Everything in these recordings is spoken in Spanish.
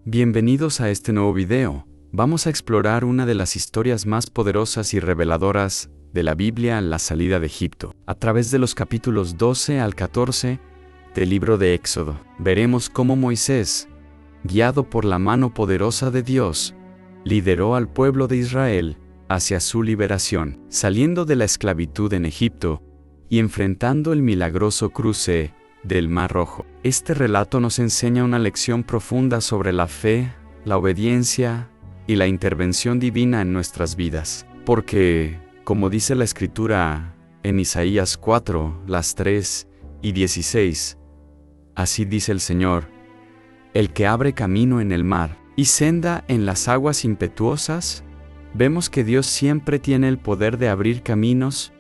Bienvenidos a este nuevo video. Vamos a explorar una de las historias más poderosas y reveladoras de la Biblia, la salida de Egipto. A través de los capítulos 12 al 14 del libro de Éxodo, veremos cómo Moisés, guiado por la mano poderosa de Dios, lideró al pueblo de Israel hacia su liberación, saliendo de la esclavitud en Egipto y enfrentando el milagroso cruce del Mar Rojo. Este relato nos enseña una lección profunda sobre la fe, la obediencia y la intervención divina en nuestras vidas. Porque, como dice la Escritura en Isaías 4, las 3 y 16, así dice el Señor: el que abre camino en el mar y senda en las aguas impetuosas. Vemos que Dios siempre tiene el poder de abrir caminos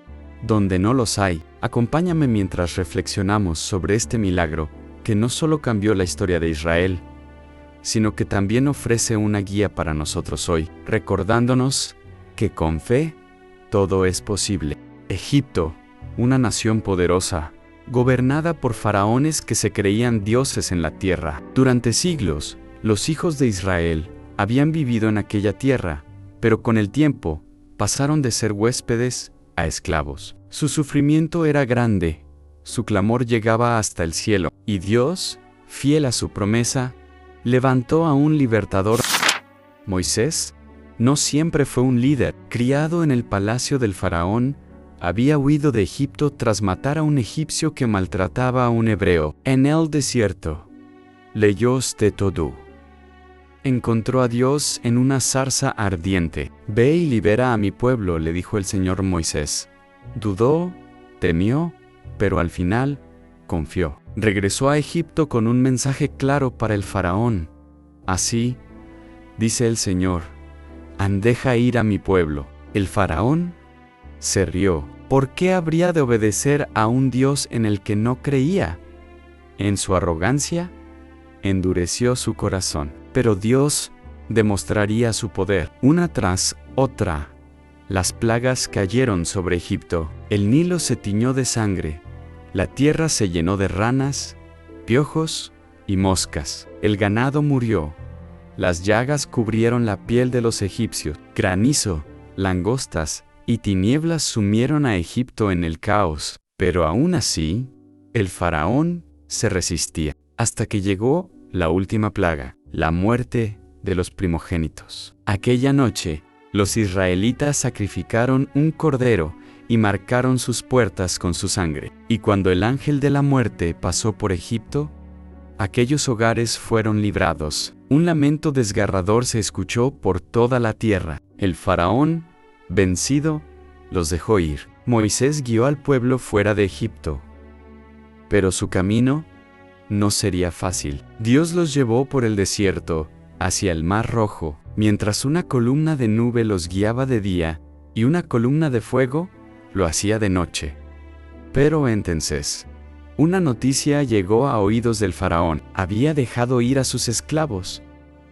donde no los hay. Acompáñame mientras reflexionamos sobre este milagro que no solo cambió la historia de Israel, sino que también ofrece una guía para nosotros hoy, recordándonos que con fe todo es posible. Egipto, una nación poderosa, gobernada por faraones que se creían dioses en la tierra. Durante siglos, los hijos de Israel habían vivido en aquella tierra, pero con el tiempo pasaron de ser huéspedes a esclavos. Su sufrimiento era grande, su clamor llegaba hasta el cielo, y Dios, fiel a su promesa, levantó a un libertador. Moisés no siempre fue un líder. Criado en el palacio del faraón, había huido de Egipto tras matar a un egipcio que maltrataba a un hebreo. En el desierto, leyó todo. Encontró a Dios en una zarza ardiente. Ve y libera a mi pueblo, le dijo el Señor Moisés. Dudó, temió, pero al final confió. Regresó a Egipto con un mensaje claro para el faraón. Así, dice el Señor: deja ir a mi pueblo. El faraón se rió. ¿Por qué habría de obedecer a un Dios en el que no creía? En su arrogancia, endureció su corazón. Pero Dios demostraría su poder. Una tras otra, las plagas cayeron sobre Egipto. El Nilo se tiñó de sangre. La tierra se llenó de ranas, piojos y moscas. El ganado murió. Las llagas cubrieron la piel de los egipcios. Granizo, langostas y tinieblas sumieron a Egipto en el caos. Pero aún así, el faraón se resistía, hasta que llegó la última plaga, la muerte de los primogénitos. Aquella noche, los israelitas sacrificaron un cordero y marcaron sus puertas con su sangre. Y cuando el ángel de la muerte pasó por Egipto, aquellos hogares fueron librados. Un lamento desgarrador se escuchó por toda la tierra. El faraón, vencido, los dejó ir. Moisés guió al pueblo fuera de Egipto, pero su camino no sería fácil. Dios los llevó por el desierto, hacia el Mar Rojo, mientras una columna de nube los guiaba de día y una columna de fuego lo hacía de noche. Pero entonces, una noticia llegó a oídos del faraón: había dejado ir a sus esclavos.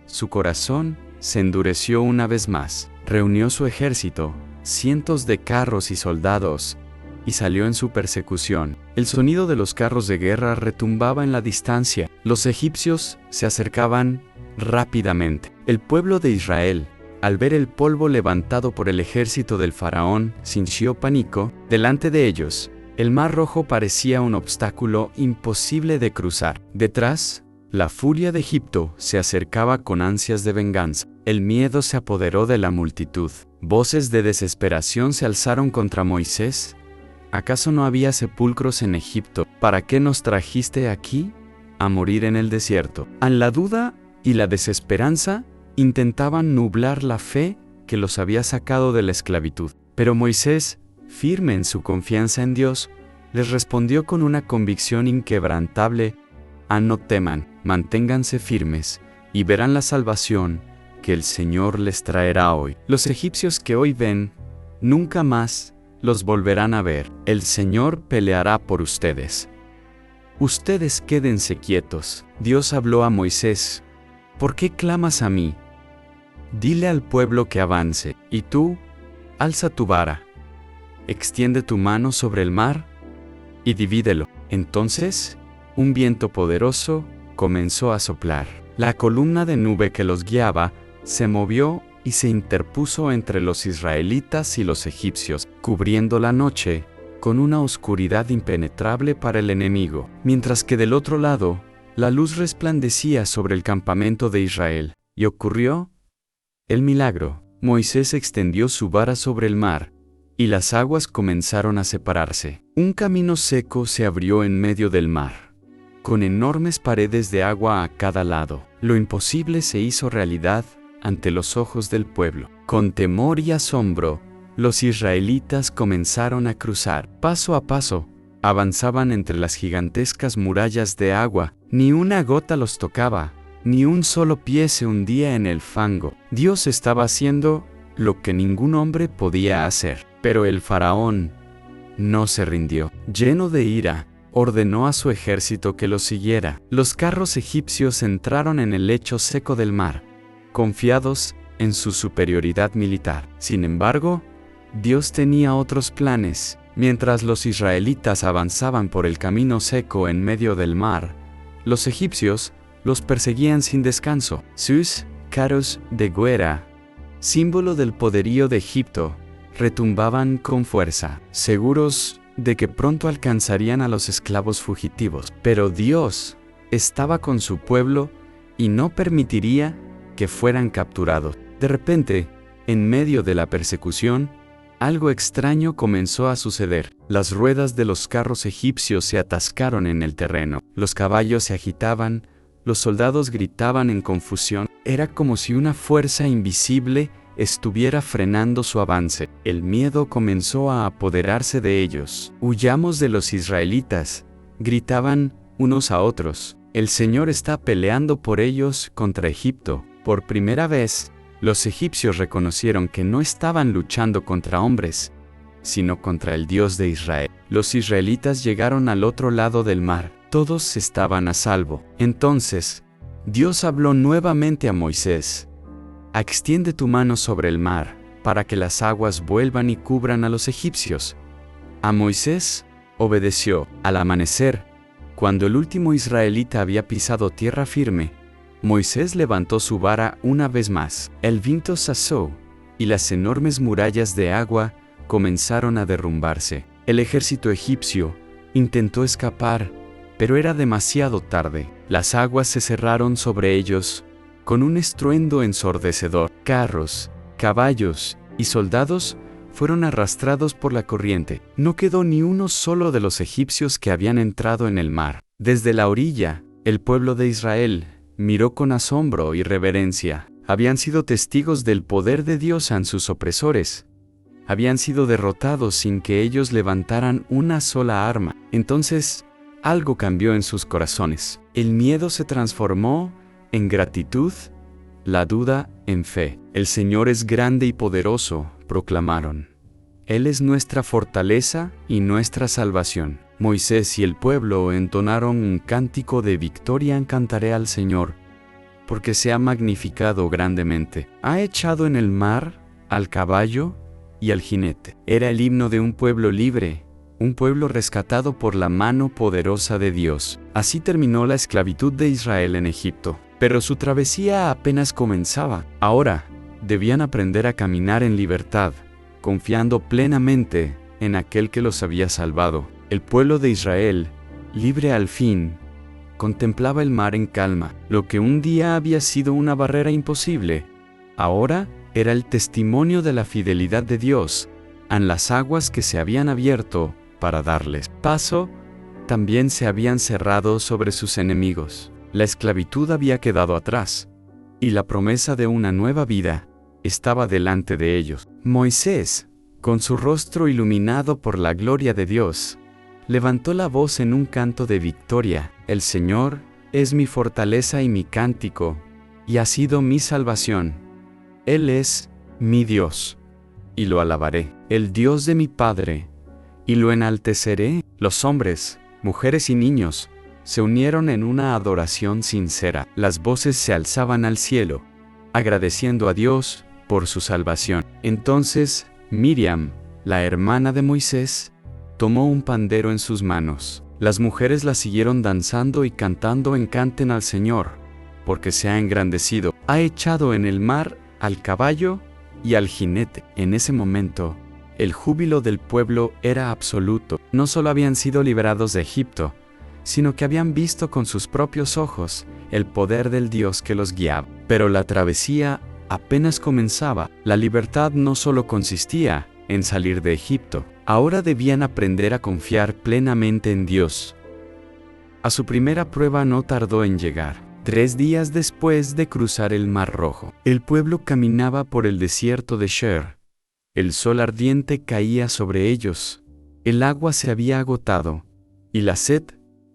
Su corazón se endureció una vez más. Reunió su ejército, cientos de carros y soldados, y salió en su persecución. El sonido de los carros de guerra retumbaba en la distancia. Los egipcios se acercaban rápidamente. El pueblo de Israel, al ver el polvo levantado por el ejército del faraón, sintió pánico. Delante de ellos, el Mar Rojo parecía un obstáculo imposible de cruzar. Detrás, la furia de Egipto se acercaba con ansias de venganza. El miedo se apoderó de la multitud. Voces de desesperación se alzaron contra Moisés. ¿Acaso no había sepulcros en Egipto? ¿Para qué nos trajiste aquí a morir en el desierto? La duda y la desesperanza intentaban nublar la fe que los había sacado de la esclavitud. Pero Moisés, firme en su confianza en Dios, les respondió con una convicción inquebrantable: no teman, manténganse firmes y verán la salvación que el Señor les traerá hoy. Los egipcios que hoy ven, nunca más los volverán a ver. El Señor peleará por ustedes. Ustedes quédense quietos. Dios habló a Moisés: ¿por qué clamas a mí? Dile al pueblo que avance. Y tú, alza tu vara, extiende tu mano sobre el mar y divídelo. Entonces, un viento poderoso comenzó a soplar. La columna de nube que los guiaba se movió y se interpuso entre los israelitas y los egipcios, cubriendo la noche con una oscuridad impenetrable para el enemigo, mientras que del otro lado, la luz resplandecía sobre el campamento de Israel. Y ocurrió el milagro. Moisés extendió su vara sobre el mar, y las aguas comenzaron a separarse. Un camino seco se abrió en medio del mar, con enormes paredes de agua a cada lado. Lo imposible se hizo realidad ante los ojos del pueblo. Con temor y asombro, los israelitas comenzaron a cruzar. Paso a paso, avanzaban entre las gigantescas murallas de agua. Ni una gota los tocaba, ni un solo pie se hundía en el fango. Dios estaba haciendo lo que ningún hombre podía hacer. Pero el faraón no se rindió. Lleno de ira, ordenó a su ejército que lo siguiera. Los carros egipcios entraron en el lecho seco del mar, confiados en su superioridad militar. Sin embargo, Dios tenía otros planes. Mientras los israelitas avanzaban por el camino seco en medio del mar, los egipcios los perseguían sin descanso. Sus carros de guerra, símbolo del poderío de Egipto, retumbaban con fuerza, seguros de que pronto alcanzarían a los esclavos fugitivos. Pero Dios estaba con su pueblo y no permitiría que fueran capturados. De repente, en medio de la persecución, algo extraño comenzó a suceder. Las ruedas de los carros egipcios se atascaron en el terreno. Los caballos se agitaban, los soldados gritaban en confusión. Era como si una fuerza invisible estuviera frenando su avance. El miedo comenzó a apoderarse de ellos. «Huyamos de los israelitas», gritaban unos a otros. «El Señor está peleando por ellos contra Egipto». Por primera vez, los egipcios reconocieron que no estaban luchando contra hombres, sino contra el Dios de Israel. Los israelitas llegaron al otro lado del mar. Todos estaban a salvo. Entonces, Dios habló nuevamente a Moisés. «Extiende tu mano sobre el mar, para que las aguas vuelvan y cubran a los egipcios». A Moisés obedeció. Al amanecer, cuando el último israelita había pisado tierra firme, Moisés levantó su vara una vez más. El viento cesó, y las enormes murallas de agua comenzaron a derrumbarse. El ejército egipcio intentó escapar, pero era demasiado tarde. Las aguas se cerraron sobre ellos con un estruendo ensordecedor. Carros, caballos y soldados fueron arrastrados por la corriente. No quedó ni uno solo de los egipcios que habían entrado en el mar. Desde la orilla, el pueblo de Israel miró con asombro y reverencia. Habían sido testigos del poder de Dios ante sus opresores. Habían sido derrotados sin que ellos levantaran una sola arma. Entonces, algo cambió en sus corazones. El miedo se transformó en gratitud, la duda en fe. «El Señor es grande y poderoso», proclamaron. «Él es nuestra fortaleza y nuestra salvación». Moisés y el pueblo entonaron un cántico de victoria. «Cantaré al Señor, porque se ha magnificado grandemente. Ha echado en el mar al caballo y al jinete». Era el himno de un pueblo libre, un pueblo rescatado por la mano poderosa de Dios. Así terminó la esclavitud de Israel en Egipto. Pero su travesía apenas comenzaba. Ahora, debían aprender a caminar en libertad, confiando plenamente en aquel que los había salvado. El pueblo de Israel, libre al fin, contemplaba el mar en calma. Lo que un día había sido una barrera imposible, ahora era el testimonio de la fidelidad de Dios en las aguas que se habían abierto para darles paso. También se habían cerrado sobre sus enemigos. La esclavitud había quedado atrás, y la promesa de una nueva vida estaba delante de ellos. Moisés, con su rostro iluminado por la gloria de Dios, levantó la voz en un canto de victoria. «El Señor es mi fortaleza y mi cántico, y ha sido mi salvación. Él es mi Dios, y lo alabaré, el Dios de mi Padre, y lo enalteceré». Los hombres, mujeres y niños se unieron en una adoración sincera. Las voces se alzaban al cielo, agradeciendo a Dios por su salvación. Entonces, Miriam, la hermana de Moisés, tomó un pandero en sus manos. Las mujeres la siguieron danzando y cantando en «Canten al Señor, porque se ha engrandecido. Ha echado en el mar al caballo y al jinete. En ese momento, el júbilo del pueblo era absoluto. No solo habían sido liberados de Egipto, sino que habían visto con sus propios ojos el poder del Dios que los guiaba. Pero la travesía apenas comenzaba. La libertad no solo consistía en salir de Egipto. Ahora debían aprender a confiar plenamente en Dios. A su primera prueba no tardó en llegar. 3 días después de cruzar el Mar Rojo, el pueblo caminaba por el desierto de Shur. El sol ardiente caía sobre ellos. El agua se había agotado y la sed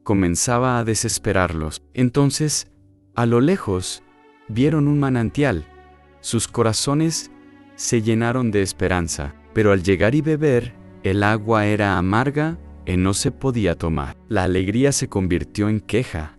comenzaba a desesperarlos. Entonces, a lo lejos, vieron un manantial. Sus corazones se llenaron de esperanza, pero al llegar y beber, el agua era amarga y no se podía tomar. La alegría se convirtió en queja.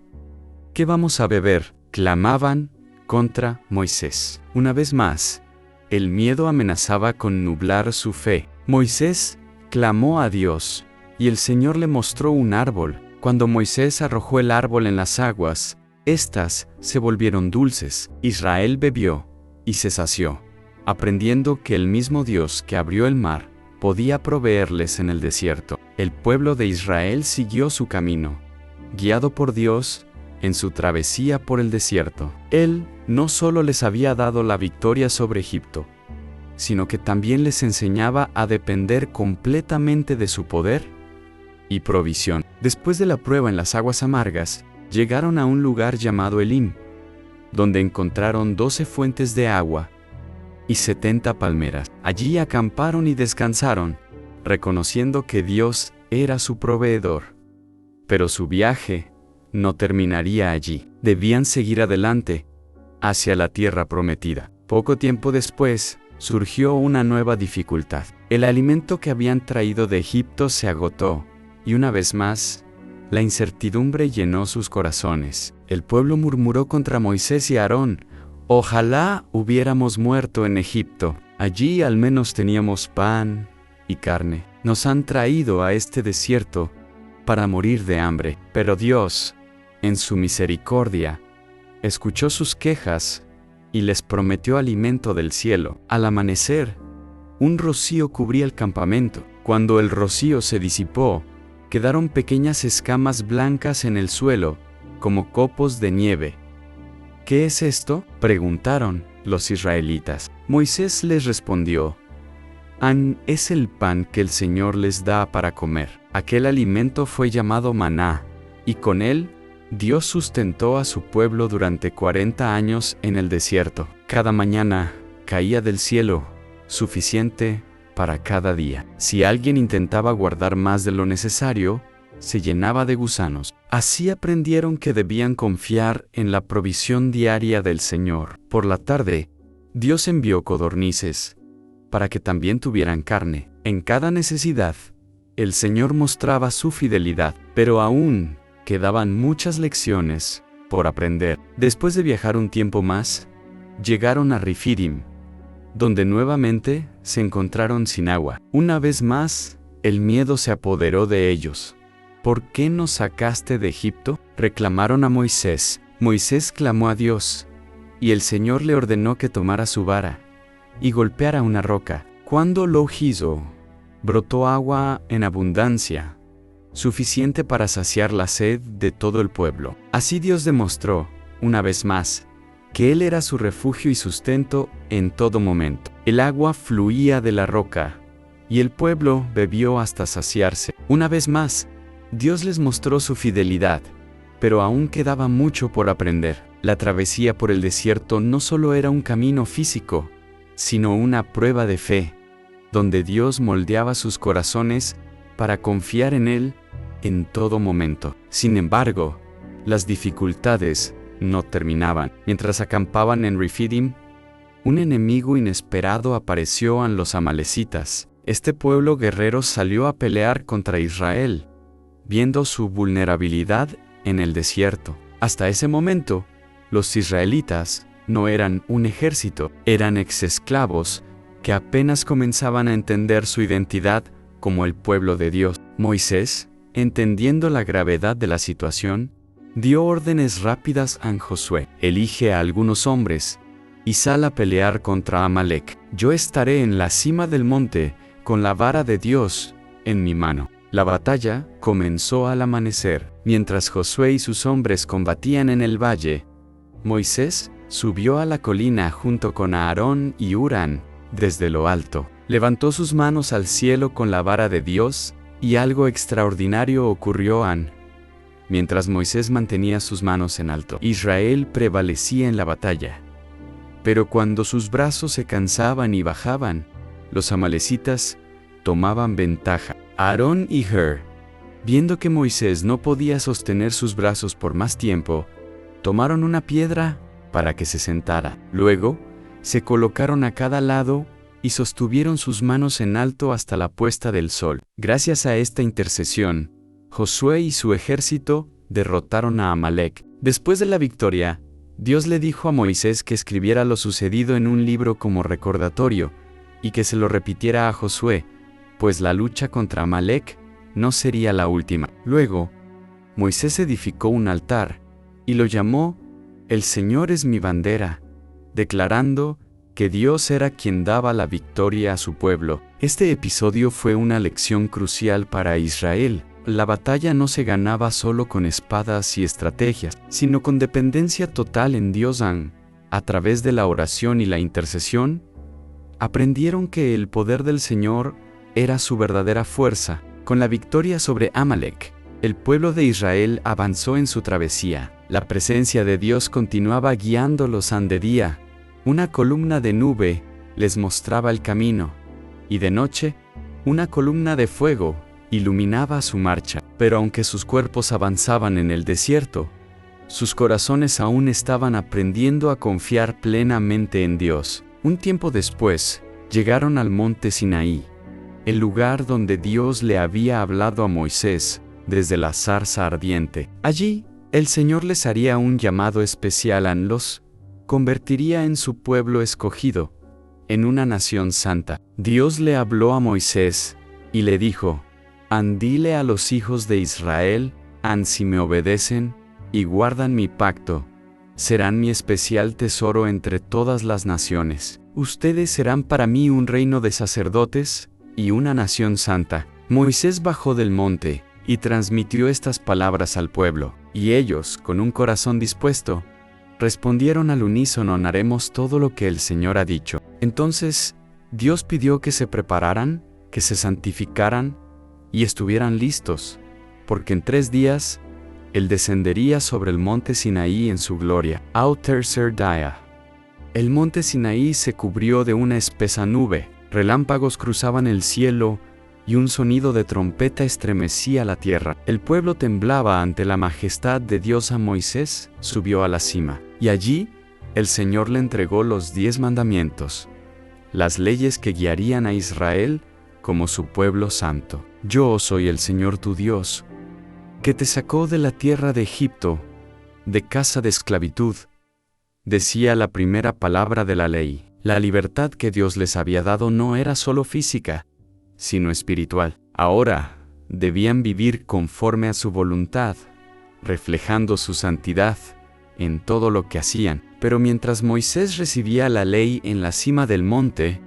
¿Qué vamos a beber?, clamaban contra Moisés. Una vez más, el miedo amenazaba con nublar su fe. Moisés clamó a Dios, y el Señor le mostró un árbol. Cuando Moisés arrojó el árbol en las aguas, éstas se volvieron dulces. Israel bebió y se sació, aprendiendo que el mismo Dios que abrió el mar podía proveerles en el desierto. El pueblo de Israel siguió su camino, guiado por Dios en su travesía por el desierto. Él no solo les había dado la victoria sobre Egipto, sino que también les enseñaba a depender completamente de su poder y provisión. Después de la prueba en las aguas amargas, llegaron a un lugar llamado Elim, donde encontraron 12 fuentes de agua y 70 palmeras. Allí acamparon y descansaron, reconociendo que Dios era su proveedor. Pero su viaje no terminaría allí. Debían seguir adelante, hacia la tierra prometida. Poco tiempo después, surgió una nueva dificultad. El alimento que habían traído de Egipto se agotó, y una vez más, la incertidumbre llenó sus corazones. El pueblo murmuró contra Moisés y Aarón: «Ojalá hubiéramos muerto en Egipto. Allí al menos teníamos pan y carne. Nos han traído a este desierto para morir de hambre». Pero Dios, en su misericordia, escuchó sus quejas y les prometió alimento del cielo. Al amanecer, un rocío cubría el campamento. Cuando el rocío se disipó, quedaron pequeñas escamas blancas en el suelo, como copos de nieve. «¿Qué es esto?», preguntaron los israelitas. Moisés les respondió: «Es el pan que el Señor les da para comer». Aquel alimento fue llamado maná, y con él Dios sustentó a su pueblo durante 40 años en el desierto. Cada mañana caía del cielo suficiente para cada día. Si alguien intentaba guardar más de lo necesario, se llenaba de gusanos. Así aprendieron que debían confiar en la provisión diaria del Señor. Por la tarde, Dios envió codornices para que también tuvieran carne. En cada necesidad, el Señor mostraba su fidelidad, pero aún quedaban muchas lecciones por aprender. Después de viajar un tiempo más, llegaron a Refidim, donde nuevamente se encontraron sin agua. Una vez más, el miedo se apoderó de ellos. «¿Por qué nos sacaste de Egipto?», reclamaron a Moisés. Moisés clamó a Dios, y el Señor le ordenó que tomara su vara y golpeara una roca. Cuando lo hizo, brotó agua en abundancia, suficiente para saciar la sed de todo el pueblo. Así Dios demostró, una vez más, que Él era su refugio y sustento en todo momento. El agua fluía de la roca, y el pueblo bebió hasta saciarse. Una vez más, Dios les mostró su fidelidad, pero aún quedaba mucho por aprender. La travesía por el desierto no solo era un camino físico, sino una prueba de fe, donde Dios moldeaba sus corazones para confiar en Él en todo momento. Sin embargo, las dificultades no terminaban. Mientras acampaban en Refidim, un enemigo inesperado apareció en los amalecitas. Este pueblo guerrero salió a pelear contra Israel, viendo su vulnerabilidad en el desierto. Hasta ese momento, los israelitas no eran un ejército, eran exesclavos que apenas comenzaban a entender su identidad como el pueblo de Dios. Moisés, entendiendo la gravedad de la situación, dio órdenes rápidas a Josué: elige a algunos hombres y sal a pelear contra Amalek. Yo estaré en la cima del monte con la vara de Dios en mi mano. La batalla comenzó al amanecer. Mientras Josué y sus hombres combatían en el valle, Moisés subió a la colina junto con Aarón y Hurán desde lo alto. Levantó sus manos al cielo con la vara de Dios, y algo extraordinario ocurrió. Mientras Moisés mantenía sus manos en alto, Israel prevalecía en la batalla. Pero cuando sus brazos se cansaban y bajaban, los amalecitas tomaban ventaja. Aarón y Hur, viendo que Moisés no podía sostener sus brazos por más tiempo, tomaron una piedra para que se sentara. Luego, se colocaron a cada lado y sostuvieron sus manos en alto hasta la puesta del sol. Gracias a esta intercesión, Josué y su ejército derrotaron a Amalek. Después de la victoria, Dios le dijo a Moisés que escribiera lo sucedido en un libro como recordatorio, y que se lo repitiera a Josué, pues la lucha contra Amalek no sería la última. Luego, Moisés edificó un altar, y lo llamó "El Señor es mi bandera", declarando que Dios era quien daba la victoria a su pueblo. Este episodio fue una lección crucial para Israel. La batalla no se ganaba solo con espadas y estrategias, sino con dependencia total en Dios. A través de la oración y la intercesión, aprendieron que el poder del Señor era su verdadera fuerza. Con la victoria sobre Amalek, el pueblo de Israel avanzó en su travesía. La presencia de Dios continuaba guiándolos de día. Una columna de nube les mostraba el camino, y de noche, una columna de fuego iluminaba su marcha. Pero aunque sus cuerpos avanzaban en el desierto, sus corazones aún estaban aprendiendo a confiar plenamente en Dios. Un tiempo después, llegaron al monte Sinaí, el lugar donde Dios le había hablado a Moisés desde la zarza ardiente. Allí, el Señor les haría un llamado especial. Los convertiría en su pueblo escogido, en una nación santa. Dios le habló a Moisés y le dijo: dile a los hijos de Israel, si me obedecen y guardan mi pacto, serán mi especial tesoro entre todas las naciones. Ustedes serán para mí un reino de sacerdotes y una nación santa. Moisés bajó del monte y transmitió estas palabras al pueblo, y ellos, con un corazón dispuesto, respondieron al unísono: haremos todo lo que el Señor ha dicho. Entonces, Dios pidió que se prepararan, que se santificaran y estuvieran listos, porque en 3 días Él descendería sobre el monte Sinaí en su gloria. Al tercer día, el monte Sinaí se cubrió de una espesa nube, relámpagos cruzaban el cielo y un sonido de trompeta estremecía la tierra. El pueblo temblaba ante la majestad de Dios. Moisés subió a la cima, y allí el Señor le entregó los 10 mandamientos, las leyes que guiarían a Israel como su pueblo santo. Yo soy el Señor tu Dios, que te sacó de la tierra de Egipto, de casa de esclavitud, decía la primera palabra de la ley. La libertad que Dios les había dado no era solo física, sino espiritual. Ahora debían vivir conforme a su voluntad, reflejando su santidad en todo lo que hacían. Pero mientras Moisés recibía la ley en la cima del monte,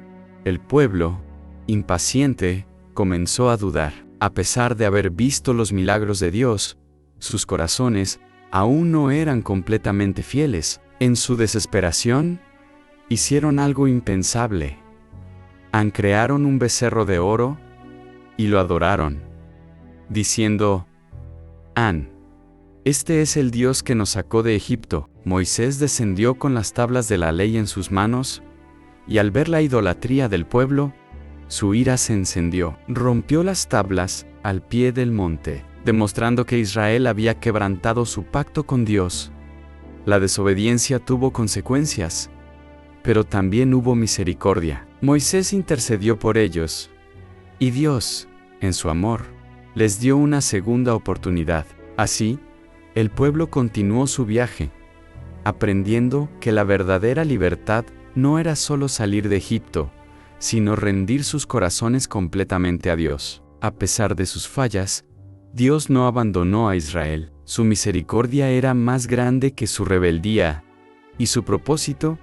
el pueblo, impaciente, comenzó a dudar. A pesar de haber visto los milagros de Dios, sus corazones aún no eran completamente fieles. En su desesperación, hicieron algo impensable. Crearon un becerro de oro y lo adoraron, diciendo: este es el Dios que nos sacó de Egipto. Moisés descendió con las tablas de la ley en sus manos, y al ver la idolatría del pueblo, su ira se encendió. Rompió las tablas al pie del monte, demostrando que Israel había quebrantado su pacto con Dios. La desobediencia tuvo consecuencias, pero también hubo misericordia. Moisés intercedió por ellos, y Dios, en su amor, les dio una segunda oportunidad. Así, el pueblo continuó su viaje, aprendiendo que la verdadera libertad no era solo salir de Egipto, sino rendir sus corazones completamente a Dios. A pesar de sus fallas, Dios no abandonó a Israel. Su misericordia era más grande que su rebeldía, y su propósito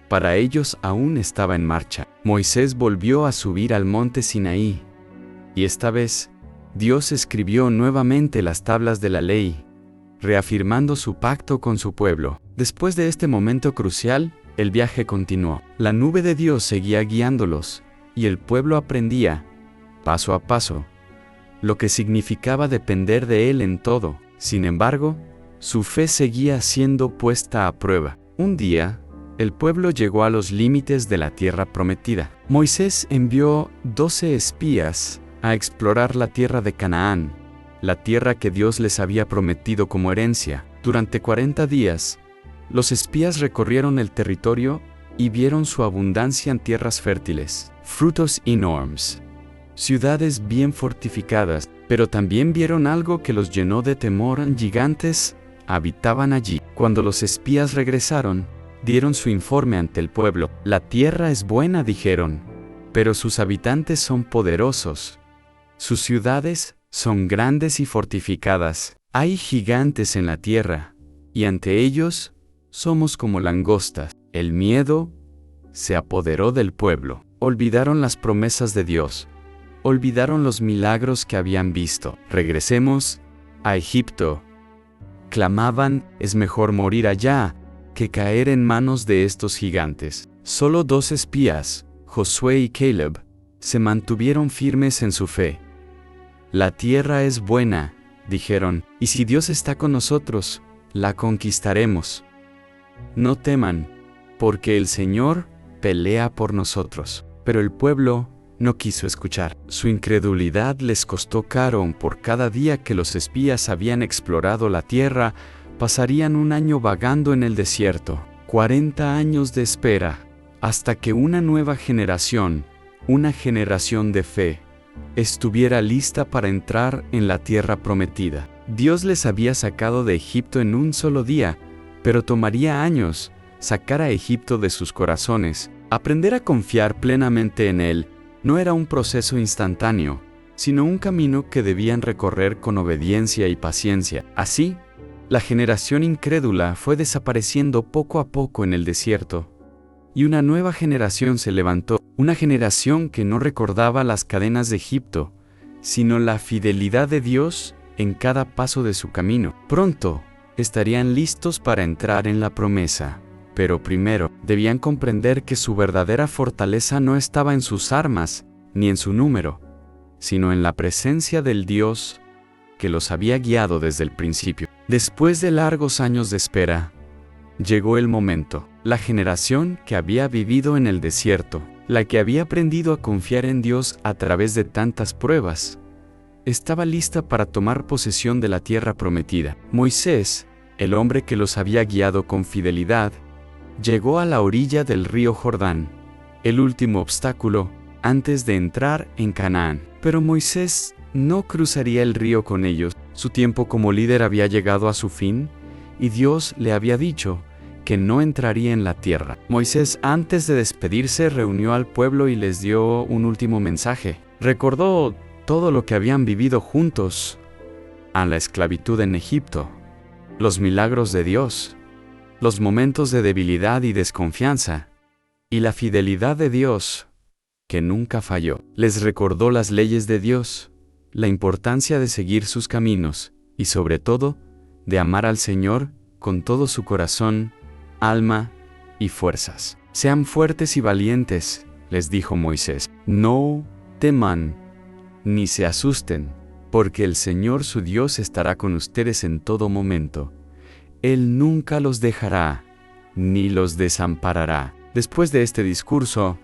para ellos aún estaba en marcha. Moisés volvió a subir al monte Sinaí, y esta vez, Dios escribió nuevamente las tablas de la ley, reafirmando su pacto con su pueblo. Después de este momento crucial, el viaje continuó. La nube de Dios seguía guiándolos, y el pueblo aprendía, paso a paso, lo que significaba depender de Él en todo. Sin embargo, su fe seguía siendo puesta a prueba. Un día, el pueblo llegó a los límites de la tierra prometida. Moisés envió 12 espías a explorar la tierra de Canaán, la tierra que Dios les había prometido como herencia. Durante 40 días, los espías recorrieron el territorio y vieron su abundancia en tierras fértiles, frutos enormes, ciudades bien fortificadas, pero también vieron algo que los llenó de temor. Gigantes habitaban allí. Cuando los espías regresaron, dieron su informe ante el pueblo. La tierra es buena, dijeron, pero sus habitantes son poderosos. Sus ciudades son grandes y fortificadas. Hay gigantes en la tierra, y ante ellos somos como langostas. El miedo se apoderó del pueblo. Olvidaron las promesas de Dios. Olvidaron los milagros que habían visto. Regresemos a Egipto. Clamaban, es mejor morir allá que caer en manos de estos gigantes. Solo 2 espías, Josué y Caleb, se mantuvieron firmes en su fe. La tierra es buena, dijeron, y si Dios está con nosotros, la conquistaremos. No teman, porque el Señor pelea por nosotros. Pero el pueblo no quiso escuchar. Su incredulidad les costó caro. Por cada día que los espías habían explorado la tierra, pasarían un año vagando en el desierto. 40 años de espera, hasta que una nueva generación, una generación de fe, estuviera lista para entrar en la tierra prometida. Dios les había sacado de Egipto en un solo día, pero tomaría años sacar a Egipto de sus corazones. Aprender a confiar plenamente en Él no era un proceso instantáneo, sino un camino que debían recorrer con obediencia y paciencia. Así, la generación incrédula fue desapareciendo poco a poco en el desierto, y una nueva generación se levantó, una generación que no recordaba las cadenas de Egipto, sino la fidelidad de Dios en cada paso de su camino. Pronto, estarían listos para entrar en la promesa. Pero primero, debían comprender que su verdadera fortaleza no estaba en sus armas, ni en su número, sino en la presencia del Dios que los había guiado desde el principio. Después de largos años de espera, llegó el momento. La generación que había vivido en el desierto, la que había aprendido a confiar en Dios a través de tantas pruebas, estaba lista para tomar posesión de la tierra prometida. Moisés, el hombre que los había guiado con fidelidad, llegó a la orilla del río Jordán, el último obstáculo antes de entrar en Canaán. Pero Moisés no cruzaría el río con ellos. Su tiempo como líder había llegado a su fin, y Dios le había dicho que no entraría en la tierra. Moisés, antes de despedirse, reunió al pueblo y les dio un último mensaje. Recordó todo lo que habían vivido juntos, a la esclavitud en Egipto, los milagros de Dios, los momentos de debilidad y desconfianza, y la fidelidad de Dios, que nunca falló. Les recordó las leyes de Dios, la importancia de seguir sus caminos, y sobre todo, de amar al Señor con todo su corazón, alma y fuerzas. Sean fuertes y valientes, les dijo Moisés. No teman, ni se asusten, porque el Señor su Dios estará con ustedes en todo momento. Él nunca los dejará, ni los desamparará. Después de este discurso,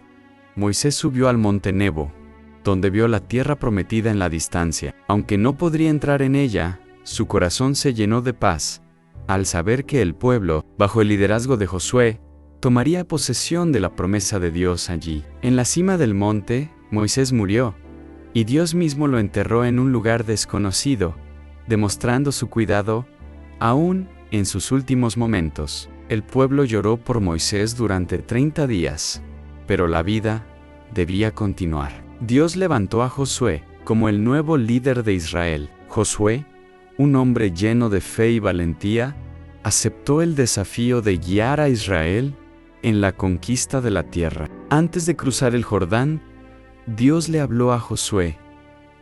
Moisés subió al monte Nebo, donde vio la tierra prometida en la distancia. Aunque no podría entrar en ella, su corazón se llenó de paz, al saber que el pueblo, bajo el liderazgo de Josué, tomaría posesión de la promesa de Dios allí. En la cima del monte, Moisés murió, y Dios mismo lo enterró en un lugar desconocido, demostrando su cuidado, aún en sus últimos momentos. El pueblo lloró por Moisés durante 30 días, pero la vida debía continuar. Dios levantó a Josué como el nuevo líder de Israel. Josué, un hombre lleno de fe y valentía, aceptó el desafío de guiar a Israel en la conquista de la tierra. Antes de cruzar el Jordán, Dios le habló a Josué,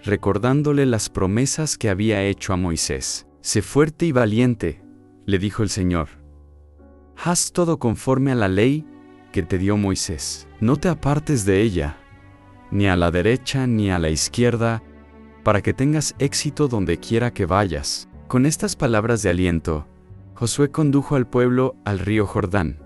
recordándole las promesas que había hecho a Moisés. «Sé fuerte y valiente», le dijo el Señor. «Haz todo conforme a la ley que te dio Moisés. No te apartes de ella, ni a la derecha ni a la izquierda, para que tengas éxito donde quiera que vayas». Con estas palabras de aliento, Josué condujo al pueblo al río Jordán.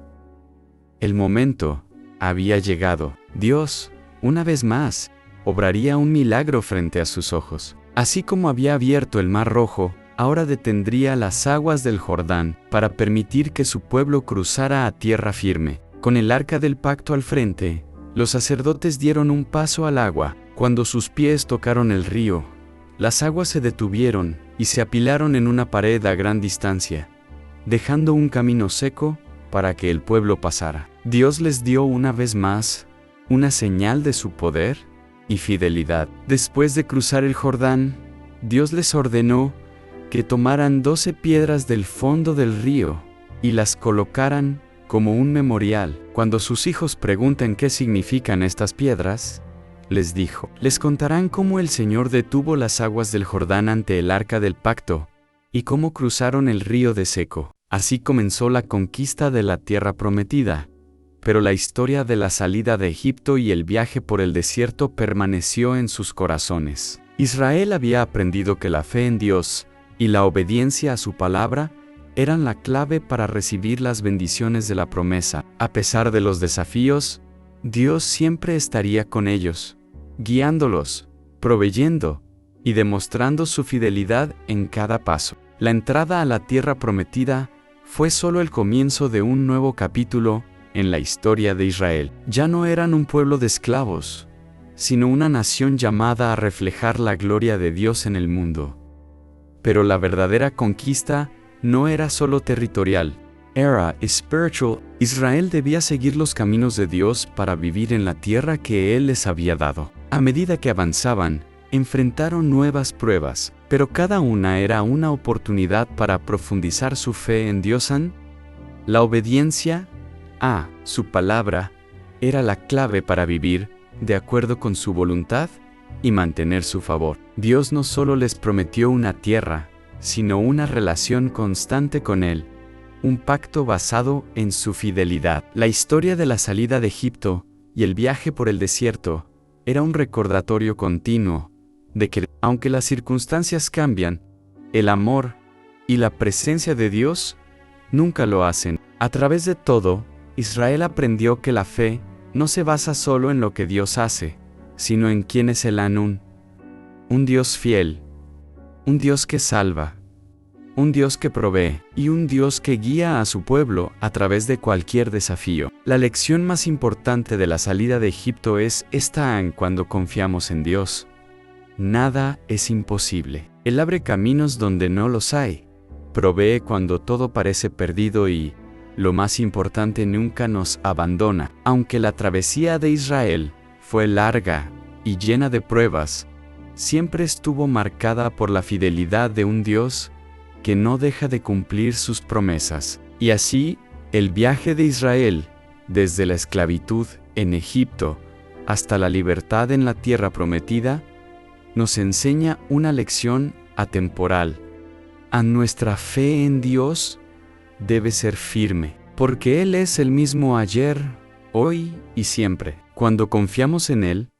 El momento había llegado. Dios, una vez más, obraría un milagro frente a sus ojos. Así como había abierto el Mar Rojo, ahora detendría las aguas del Jordán para permitir que su pueblo cruzara a tierra firme. Con el arca del pacto al frente, los sacerdotes dieron un paso al agua. Cuando sus pies tocaron el río, las aguas se detuvieron y se apilaron en una pared a gran distancia, dejando un camino seco para que el pueblo pasara. Dios les dio una vez más una señal de su poder y fidelidad. Después de cruzar el Jordán, Dios les ordenó que tomaran 12 piedras del fondo del río y las colocaran como un memorial. Cuando sus hijos pregunten qué significan estas piedras, les dijo, les contarán cómo el Señor detuvo las aguas del Jordán ante el arca del pacto y cómo cruzaron el río de seco. Así comenzó la conquista de la tierra prometida, pero la historia de la salida de Egipto y el viaje por el desierto permaneció en sus corazones. Israel había aprendido que la fe en Dios y la obediencia a su palabra eran la clave para recibir las bendiciones de la promesa. A pesar de los desafíos, Dios siempre estaría con ellos, guiándolos, proveyendo y demostrando su fidelidad en cada paso. La entrada a la tierra prometida fue solo el comienzo de un nuevo capítulo en la historia de Israel. Ya no eran un pueblo de esclavos, sino una nación llamada a reflejar la gloria de Dios en el mundo. Pero la verdadera conquista no era solo territorial, era espiritual. Israel debía seguir los caminos de Dios para vivir en la tierra que Él les había dado. A medida que avanzaban, enfrentaron nuevas pruebas, pero cada una era una oportunidad para profundizar su fe en Dios. La obediencia a su palabra era la clave para vivir de acuerdo con su voluntad y mantener su favor. Dios no solo les prometió una tierra, sino una relación constante con Él, un pacto basado en su fidelidad. La historia de la salida de Egipto y el viaje por el desierto era un recordatorio continuo de que, aunque las circunstancias cambian, el amor y la presencia de Dios nunca lo hacen. A través de todo, Israel aprendió que la fe no se basa solo en lo que Dios hace, sino en quién es el Anún, un Dios fiel, un Dios que salva, un Dios que provee y un Dios que guía a su pueblo a través de cualquier desafío. La lección más importante de la salida de Egipto es esta: cuando confiamos en Dios, nada es imposible. Él abre caminos donde no los hay, provee cuando todo parece perdido y, lo más importante, nunca nos abandona. Aunque la travesía de Israel fue larga y llena de pruebas, siempre estuvo marcada por la fidelidad de un Dios que no deja de cumplir sus promesas. Y así, el viaje de Israel, desde la esclavitud en Egipto hasta la libertad en la tierra prometida, nos enseña una lección atemporal. A nuestra fe en Dios debe ser firme, porque Él es el mismo ayer, hoy y siempre. Cuando confiamos en Él,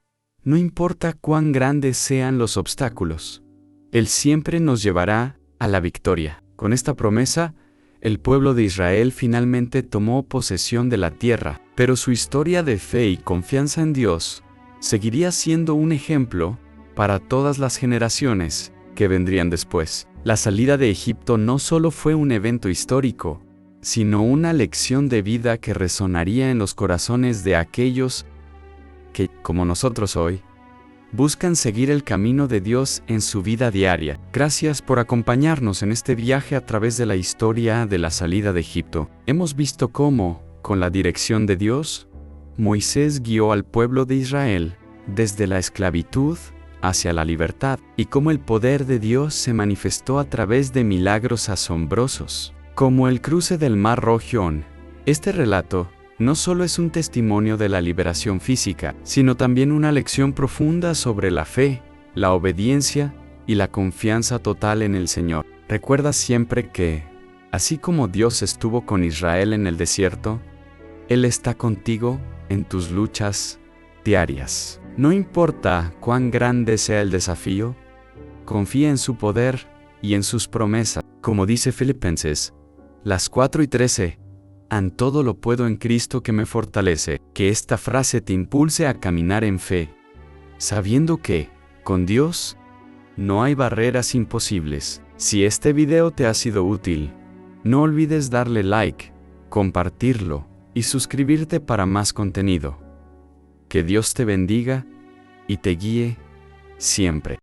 no importa cuán grandes sean los obstáculos, Él siempre nos llevará a la victoria. Con esta promesa, el pueblo de Israel finalmente tomó posesión de la tierra, pero su historia de fe y confianza en Dios seguiría siendo un ejemplo para todas las generaciones que vendrían después. La salida de Egipto no solo fue un evento histórico, sino una lección de vida que resonaría en los corazones de aquellos que, como nosotros hoy, buscan seguir el camino de Dios en su vida diaria. Gracias por acompañarnos en este viaje a través de la historia de la salida de Egipto. Hemos visto cómo, con la dirección de Dios, Moisés guió al pueblo de Israel desde la esclavitud hacia la libertad, y cómo el poder de Dios se manifestó a través de milagros asombrosos, como el cruce del Mar Rojo. Este relato no solo es un testimonio de la liberación física, sino también una lección profunda sobre la fe, la obediencia y la confianza total en el Señor. Recuerda siempre que, así como Dios estuvo con Israel en el desierto, Él está contigo en tus luchas diarias. No importa cuán grande sea el desafío, confía en su poder y en sus promesas. Como dice Filipenses, las 4:13, en todo lo puedo en Cristo que me fortalece. Que esta frase te impulse a caminar en fe, sabiendo que, con Dios, no hay barreras imposibles. Si este video te ha sido útil, no olvides darle like, compartirlo y suscribirte para más contenido. Que Dios te bendiga y te guíe siempre.